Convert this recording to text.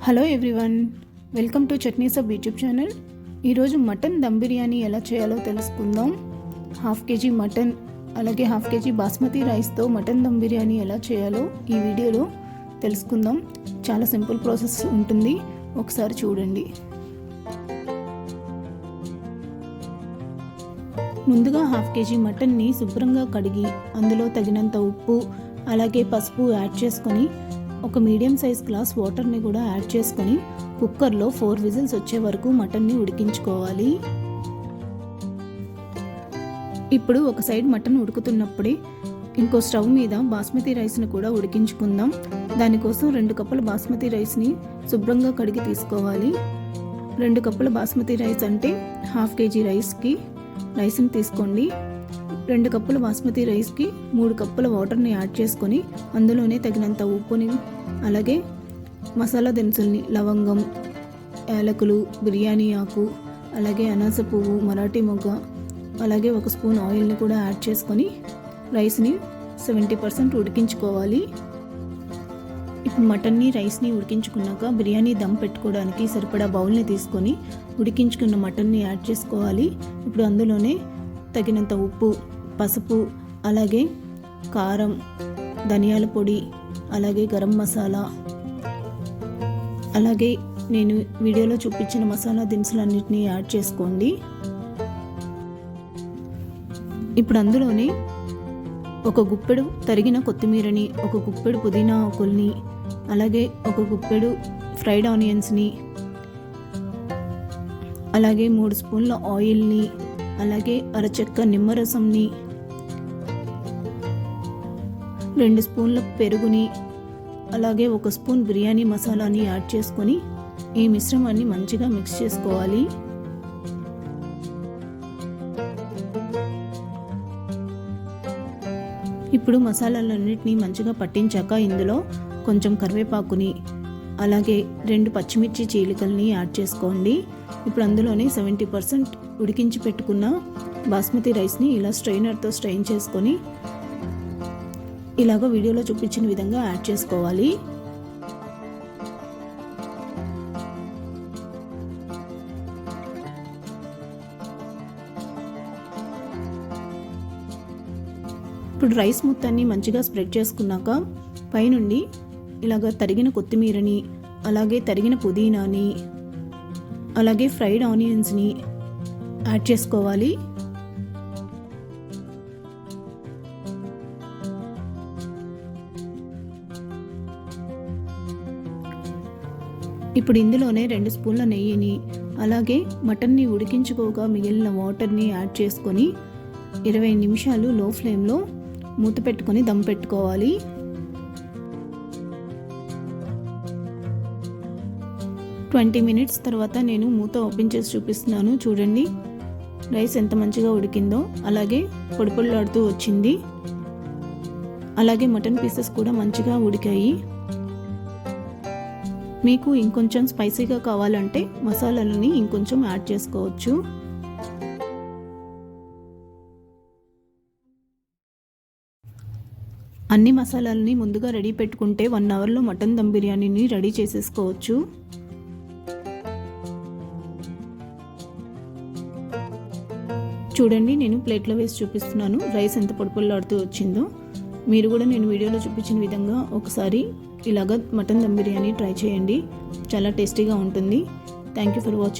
Hello everyone, welcome to chutney sub YouTube channel. ఈరోజు mutton dum biryani ఎలా చేయాలో తెలుసుకుందాం. 1/2 kg మటన్ అలాగే 1/2 kg బాస్మతి రైస్తో మటన్ దమ్ బిర్యానీ ఎలా చేయాలో ఈ వీడియోలో తెలుసుకుందాం. చాలా సింపుల్ ప్రాసెస్ ఉంటుంది, ఒకసారి చూడండి. ముందుగా 1/2 kg మటన్ని శుభ్రంగా కడిగి అందులో తగినంత ఉప్పు అలాగే పసుపు యాడ్ చేసుకొని ఒక మీడియం సైజ్ గ్లాస్ వాటర్ని కూడా యాడ్ చేసుకొని కుక్కర్లో 4 విజిల్స్ వచ్చే వరకు మటన్ని ఉడికించుకోవాలి. ఇప్పుడు ఒక సైడ్ మటన్ ఉడుకుతున్నప్పుడే ఇంకో స్టవ్ మీద బాస్మతి రైస్ని కూడా ఉడికించుకుందాం. దానికోసం 2 కప్పుల బాస్మతి రైస్ని శుభ్రంగా కడిగి తీసుకోవాలి. 2 కప్పుల బాస్మతి రైస్ అంటే 1/2 kg రైస్ని తీసుకోండి. 2 కప్పుల బాస్మతి రైస్కి 3 కప్పుల వాటర్ని యాడ్ చేసుకొని అందులోనే తగినంత ఉప్పుని అలాగే మసాలా దినుసుల్ని లవంగం, యాలకులు, బిర్యానీ ఆకు, అలాగే అనాస పువ్వు, మరాఠీ మొగ్గ, అలాగే 1 స్పూన్ ఆయిల్ని కూడా యాడ్ చేసుకొని రైస్ని 70% ఉడికించుకోవాలి. ఇప్పుడు మటన్ని రైస్ని ఉడికించుకున్నాక బిర్యానీ దమ్ పెట్టుకోవడానికి సరిపడా బౌల్ని తీసుకొని ఉడికించుకున్న మటన్ని యాడ్ చేసుకోవాలి. ఇప్పుడు అందులోనే తగినంత ఉప్పు, పసుపు, అలాగే కారం, ధనియాల పొడి, అలాగే గరం మసాలా, అలాగే నేను వీడియోలో చూపించిన మసాలా దినుసులన్నిటినీ యాడ్ చేసుకోండి. ఇప్పుడు అందులోనే 1 గుప్పెడు తరిగిన కొత్తిమీరని, 1 గుప్పెడు పుదీనా ఆకుల్ని, అలాగే 1 గుప్పెడు ఫ్రైడ్ ఆనియన్స్ని, అలాగే 3 స్పూన్ల ఆయిల్ని, అలాగే అరచెక్క నిమ్మరసంని, 2 స్పూన్ల పెరుగుని, అలాగే 1 స్పూన్ బిర్యానీ మసాలాని యాడ్ చేసుకొని ఈ మిశ్రమాన్ని మంచిగా మిక్స్ చేసుకోవాలి. ఇప్పుడు మసాలాలన్నిటినీ మంచిగా పట్టించాక ఇందులో కొంచెం కరివేపాకుని, అలాగే 2 పచ్చిమిర్చి చీలికల్ని యాడ్ చేసుకోండి. ఇప్పుడు అందులోనే 70% ఉడికించి పెట్టుకున్న బాస్మతి రైస్ని ఇలా స్ట్రైనర్తో స్ట్రెయిన్ చేసుకొని ఇలాగ వీడియోలో చూపించిన విధంగా యాడ్ చేసుకోవాలి. ఇప్పుడు రైస్ మొత్తాన్ని మంచిగా స్ప్రెడ్ చేసుకున్నాక పైనుండి ఇలాగ తరిగిన కొత్తిమీరని, అలాగే తరిగిన పుదీనాని, అలాగే ఫ్రైడ్ ఆనియన్స్ని యాడ్ చేసుకోవాలి. ఇప్పుడు ఇందులోనే 2 స్పూన్ల నెయ్యిని, అలాగే మటన్ని ఉడికించుకోగా మిగిలిన వాటర్ని యాడ్ చేసుకొని 20 నిమిషాలు లో ఫ్లేమ్లో మూత పెట్టుకొని దమ్ పెట్టుకోవాలి. ట్వంటీ మినిట్స్ తర్వాత నేను మూత ఓపెన్ చేసి చూపిస్తున్నాను. చూడండి రైస్ ఎంత మంచిగా ఉడికిందో, అలాగే పొడి పొడిలాడుతూ వచ్చింది. అలాగే మటన్ పీసెస్ కూడా మంచిగా ఉడికాయి. మీకు ఇంకొంచెం స్పైసీగా కావాలంటే మసాలాలని ఇంకొంచెం యాడ్ చేసుకోవచ్చు. అన్ని మసాలాలని ముందుగా రెడీ పెట్టుకుంటే 1 అవర్లో మటన్ దమ్ బిర్యానీని రెడీ చేసేసుకోవచ్చు. చూడండి నేను ప్లేట్లో వేసి చూపిస్తున్నాను రైస్ ఎంత పొడిపొడిలాడుతూ వచ్చిందో. మీరు కూడా నేను వీడియోలో చూపించిన విధంగా ఒకసారి ఇలాగ మటన్ దమ్ బిర్యానీ ట్రై చేయండి, చాలా టేస్టీగా ఉంటుంది. Thank you for watching.